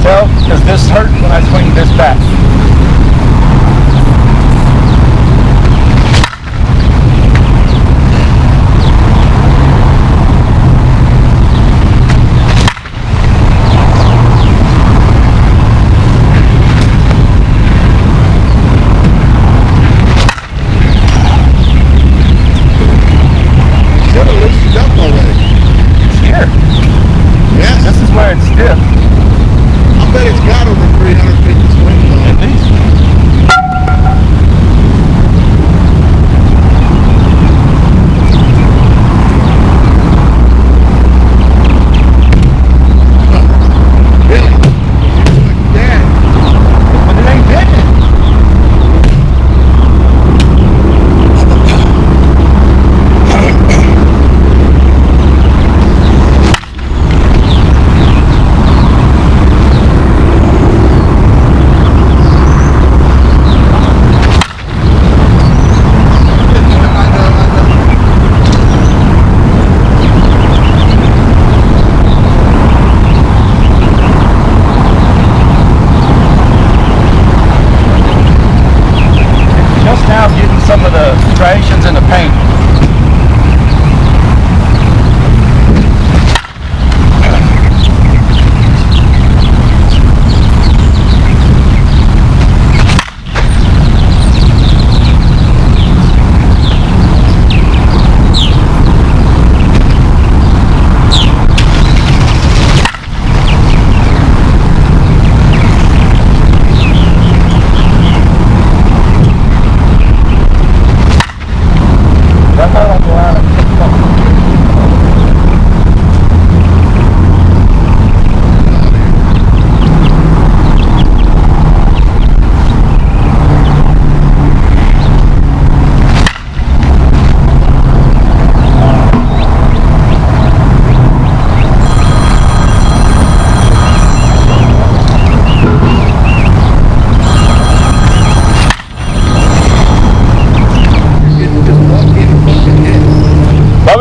tell because this hurt when I swing this back. It's stiff. I bet it's got over 350 swings on it. At least. Really? Like that. But it ain't bending. Now getting some of the striations in the paint.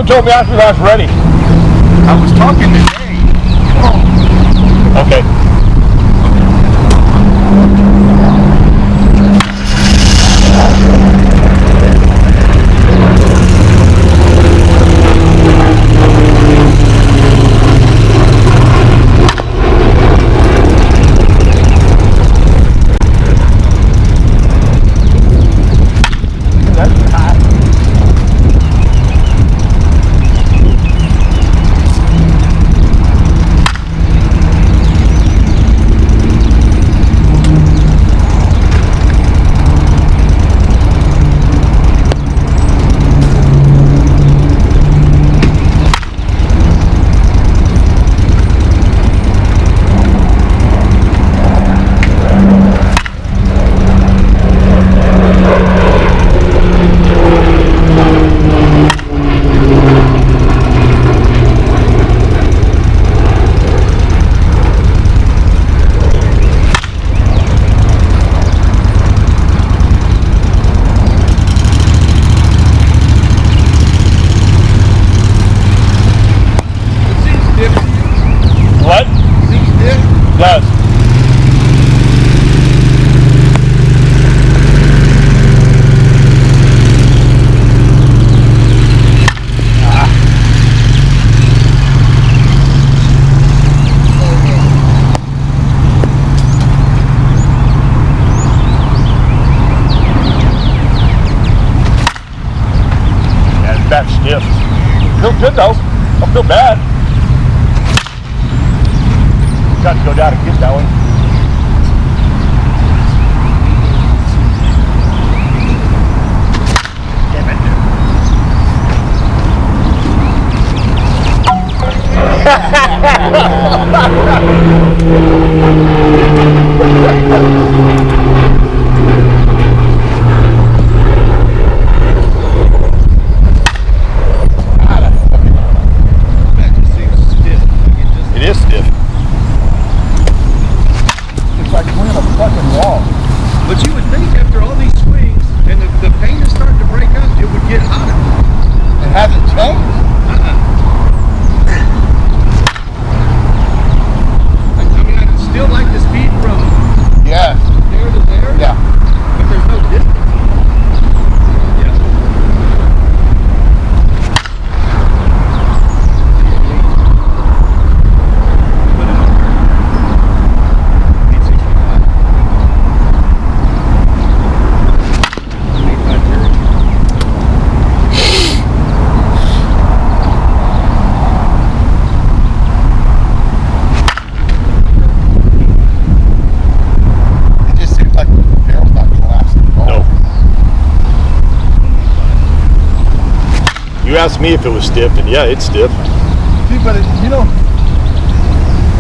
Told me after I was ready. I was talking today. Oh. Okay. That stiff. Feels good though. Don't feel bad. Got to go down and get that one. It is stiff. It's like swinging a fucking wall. But you would think after all these swings and the paint is starting to break up, it would get hotter. It hasn't changed. I mean, I'd still like to asked me if it was stiff, and yeah, it's stiff. See, but you know,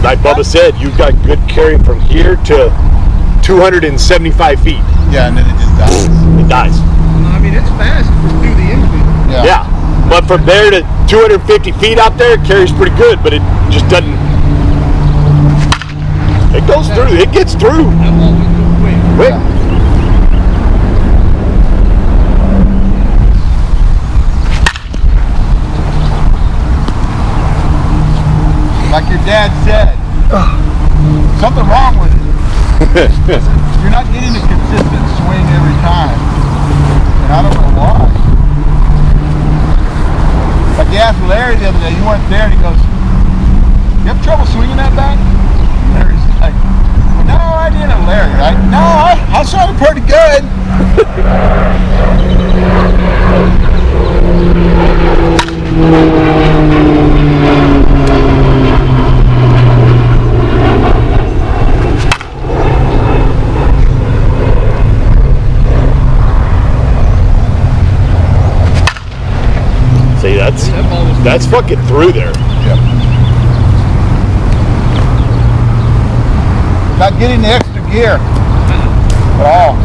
like Bubba said, you've got good carry from here to 275 feet. Yeah, and then it just dies. It dies. I mean, it's fast through the infield. Yeah. But from there to 250 feet out there, it carries pretty good, but it just doesn't. It goes through. It gets through. That ball went too quick. Quick. Like your dad said, something wrong with it. You're not getting a consistent swing every time. And I don't know why. Like you asked Larry the other day, you weren't there, and he goes, you have trouble swinging that bat? Larry's like, well, no, I didn't, Larry, right? No, I saw it pretty good. See, that's fucking through there. Yep. Not getting the extra gear at all.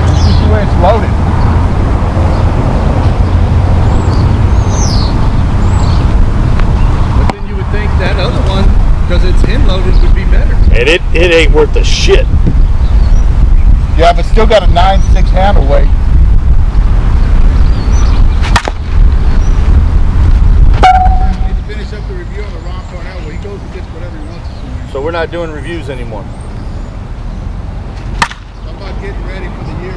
It's just the way it's loaded. But then you would think that other one, because it's end-loaded, would be better. And it ain't worth a shit. Yeah, but still got a 9.6 handle weight. We need to finish up the review on the Ron Parnell. Well, he goes and gets whatever he wants to swing. So we're not doing reviews anymore. I'm about getting ready for the year.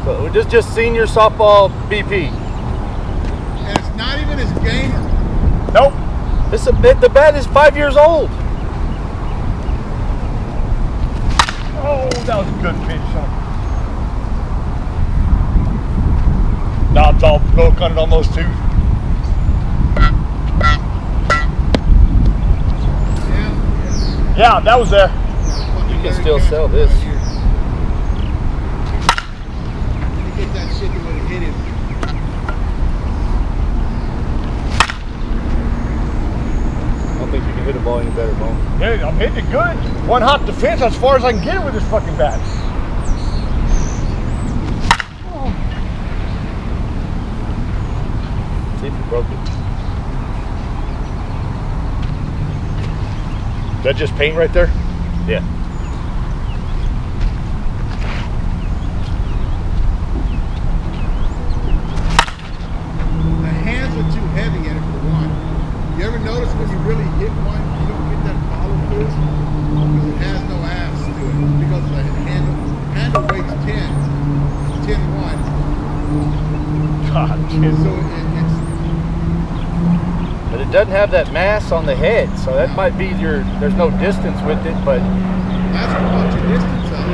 So we're just senior softball BP. And it's not even his gamer. Nope. The bat is 5 years old. Oh, that was a good pitch, son. Knobs all broke on it almost too. Yeah, that was there. You can still sell this. Get that shit that would have hit him. I don't think you can hit a ball any better, Bo. Dude, I'm hitting it good. One hop defense as far as I can get it with this fucking bat. See if you broke it. Is that just paint right there? Yeah. The hands are too heavy at it for one. You ever notice when you really hit one, you don't get that follow through? Because it has no ass to it. Because the handle weight's 10-1. God, So it's But it doesn't have that mass on the head, so that might be there's no distance with it, but that's what your distance of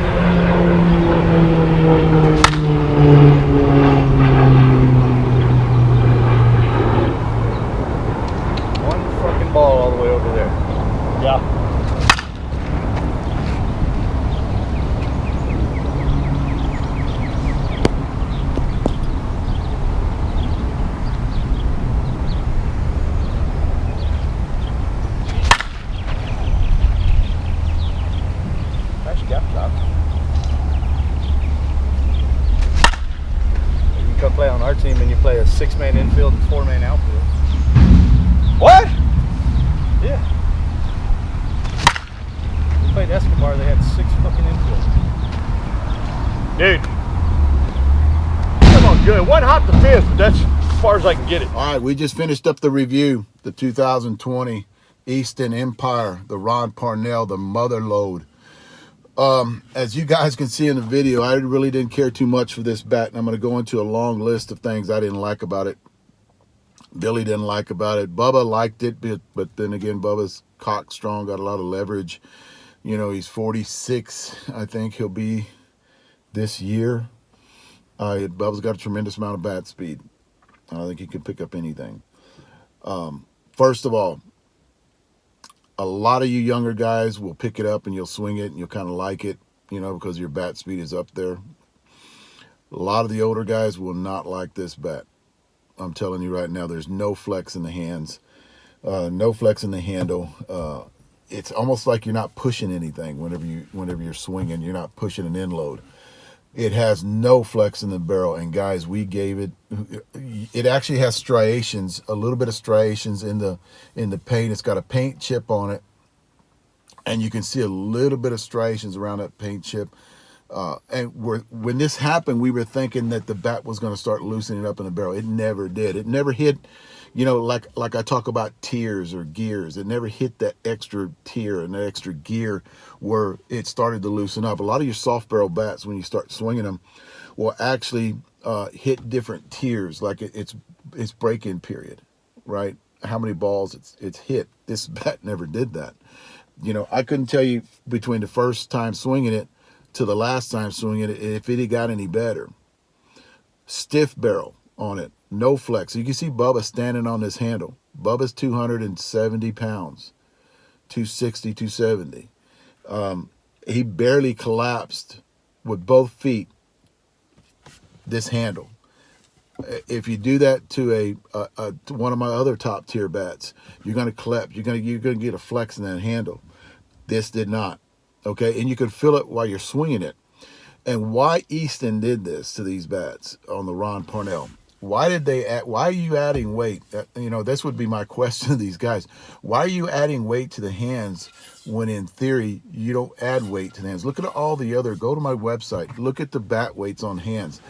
one fucking ball all the way over there. yeah. Nice gap job. You can come play on our team and you play a 6-man infield and 4-man outfield. What? Yeah. We played Escobar, they had 6 fucking infields. Dude. Come on, good. One hop defense, but that's as far as I can get it. All right, we just finished up the review, the 2020 Easton Empire, the Ron Parnell, the mother load. As you guys can see in the video, I really didn't care too much for this bat, and I'm going to go into a long list of things I didn't like about it. Billy didn't like about it. Bubba liked it, but then again, Bubba's cock strong, got a lot of leverage. You know, he's 46, I think he'll be this year. Bubba's got a tremendous amount of bat speed. I don't think he can pick up anything. First of all, a lot of you younger guys will pick it up and you'll swing it and you'll kind of like it, you know, because your bat speed is up there. A lot of the older guys will not like this bat. I'm telling you right now, there's no flex in the hands, no flex in the handle. It's almost like you're not pushing anything whenever you're swinging. You're not pushing an end load. It has no flex in the barrel, and guys, we gave it. It actually has striations, a little bit of striations in the paint. It's got a paint chip on it, and you can see a little bit of striations around that paint chip. And when this happened, we were thinking that the bat was going to start loosening up in the barrel. It never did. It never hit, like I talk about tiers or gears. It never hit that extra tier and that extra gear where it started to loosen up. A lot of your soft barrel bats, when you start swinging them, will actually hit different tiers, like it's break-in period, right? How many balls it's hit. This bat never did that. I couldn't tell you between the first time swinging it to the last time swinging it if it had got any better. Stiff barrel on it, no flex. You can see Bubba standing on this handle. Bubba's 270 pounds, 260, 270. He barely collapsed with both feet this handle. If you do that to one of my other top tier bats, you're going to collapse. You're going to get a flex in that handle. This did not. Okay, and you can feel it while you're swinging it. And why Easton did this to these bats on the Ron Parnell? Why are you adding weight? This would be my question to these guys. Why are you adding weight to the hands when in theory you don't add weight to the hands? Look at all the other, go to my website, look at the bat weights on hands.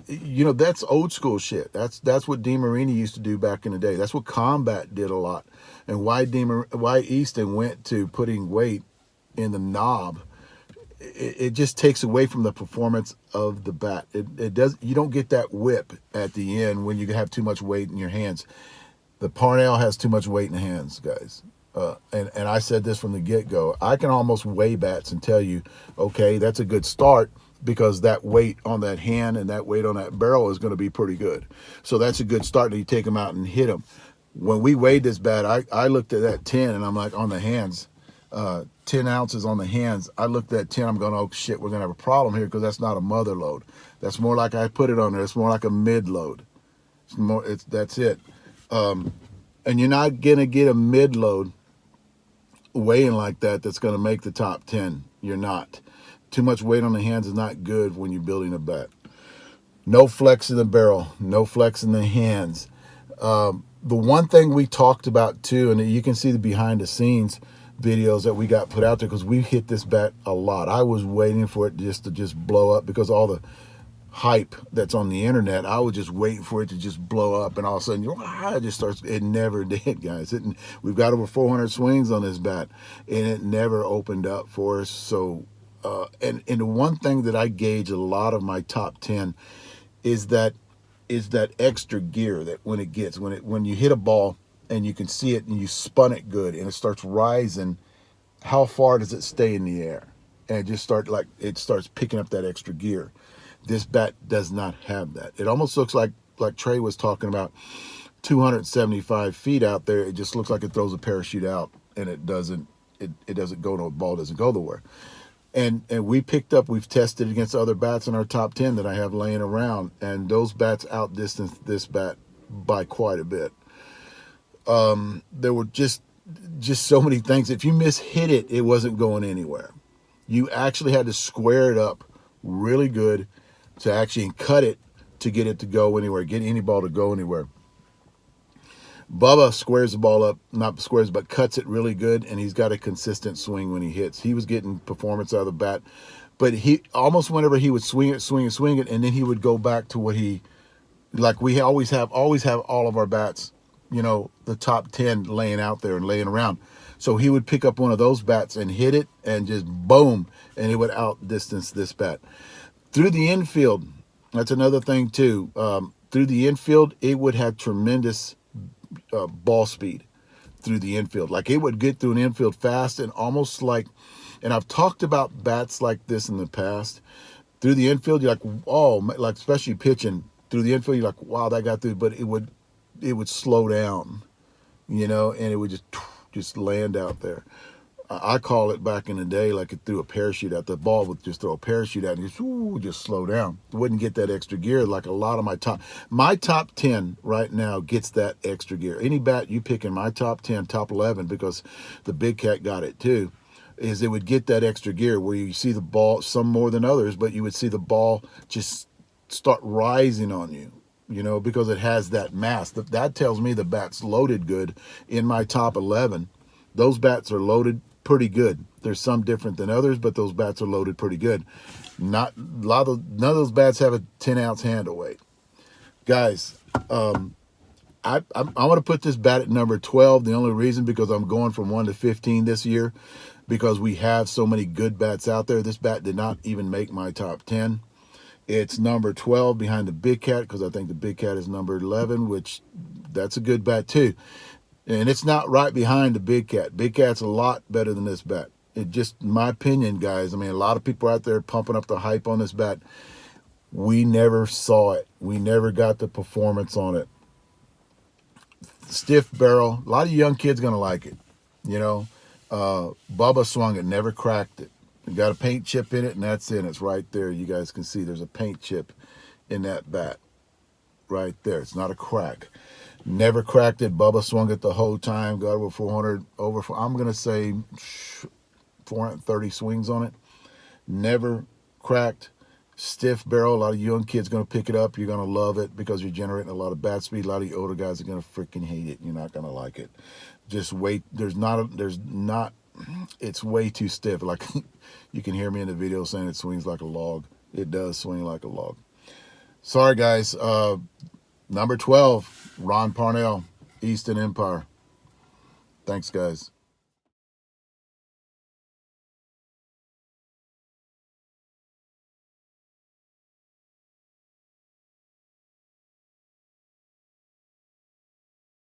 That's old school shit. That's what DeMarini used to do back in the day. That's what Combat did a lot. And why Easton went to putting weight in the knob, it just takes away from the performance of the bat. You don't get that whip at the end when you have too much weight in your hands. The Parnell has too much weight in the hands, guys. And I said this from the get-go. I can almost weigh bats and tell you, okay, that's a good start, because that weight on that hand and that weight on that barrel is going to be pretty good. So that's a good start, and you take them out and hit them. When we weighed this bat, I looked at that 10, and I'm like, on the hands, 10 ounces on the hands. I looked at 10, I'm going, oh shit, we're going to have a problem here, because that's not a mother load. That's more like, I put it on there, it's more like a mid load. That's it. And you're not going to get a mid load weighing like that's going to make the top 10. You're not. Too much weight on the hands is not good when you're building a bat. No flex in the barrel, no flex in the hands. The one thing we talked about too, and you can see the behind the scenes videos that we got put out there, because we hit this bat a lot. I was waiting for it to blow up, because all the hype that's on the internet, I was just waiting for it to just blow up, and all of a sudden it just starts. It never did, guys. We've got over 400 swings on this bat, and it never opened up for us. So and the one thing that I gauge a lot of my top 10 is that extra gear that when you hit a ball and you can see it and you spun it good and it starts rising, how far does it stay in the air? And it starts picking up that extra gear. This bat does not have that. It almost looks like Trey was talking about, 275 feet out there. It just looks like it throws a parachute out, and it doesn't go, no ball doesn't go nowhere. And we've tested against other bats in our top 10 that I have laying around, and those bats outdistanced this bat by quite a bit. There were just so many things. If you mishit it, it wasn't going anywhere. You actually had to square it up really good to actually cut it to get it to go anywhere, get any ball to go anywhere. Bubba squares the ball up, not squares, but cuts it really good, and he's got a consistent swing when he hits. He was getting performance out of the bat, but he almost, whenever he would swing it, and then he would go back to what we always have all of our bats, the top 10 laying out there and laying around. So he would pick up one of those bats and hit it, and just boom, and it would outdistance this bat. Through the infield, that's another thing too. Through the infield, it would have tremendous ball speed through the infield. Like, it would get through an infield fast, and almost like, and I've talked about bats like this in the past. Through the infield, you're like, oh, like especially pitching through the infield, you're like, wow, that got through, but it would slow down, and it would just land out there. I call it back in the day like it threw a parachute at the ball, would just throw a parachute at and just slow down. Wouldn't get that extra gear like a lot of my top 10 right now gets that extra gear. Any bat you pick in my top 10, top 11, because the Big Cat got it too, is it would get that extra gear where you see the ball, some more than others, but you would see the ball just start rising on you, you know, because it has that mass. That tells me the bat's loaded good. In my top 11, those bats are loaded pretty good. There's some different than others, but those bats are loaded pretty good. None of those bats have a 10-ounce handle weight. Guys, I'm going to put this bat at number 12. The only reason, because I'm going from 1 to 15 this year, because we have so many good bats out there. This bat did not even make my top 10. It's number 12 behind the Big Cat, because I think the Big Cat is number 11, which that's a good bat too. And it's not right behind the Big Cat. Big Cat's a lot better than this bat. It just, my opinion, guys. I mean, a lot of people out there pumping up the hype on this bat. We never saw it. We never got the performance on it. Stiff barrel. A lot of young kids going to like it. You know, Bubba swung it, never cracked it. It got a paint chip in it, and that's it. It's right there. You guys can see there's a paint chip in that bat. Right there. It's not a crack. Never cracked it. Bubba swung it the whole time. Got over 400, I'm going to say 430 swings on it. Never cracked. Stiff barrel. A lot of young kids going to pick it up. You're going to love it because you're generating a lot of bat speed. A lot of you older guys are going to freaking hate it. You're not going to like it. Just wait. It's way too stiff. Like you can hear me in the video saying it swings like a log. It does swing like a log. Sorry, guys. Number 12, Ron Parnell, Easton Empire. Thanks, guys.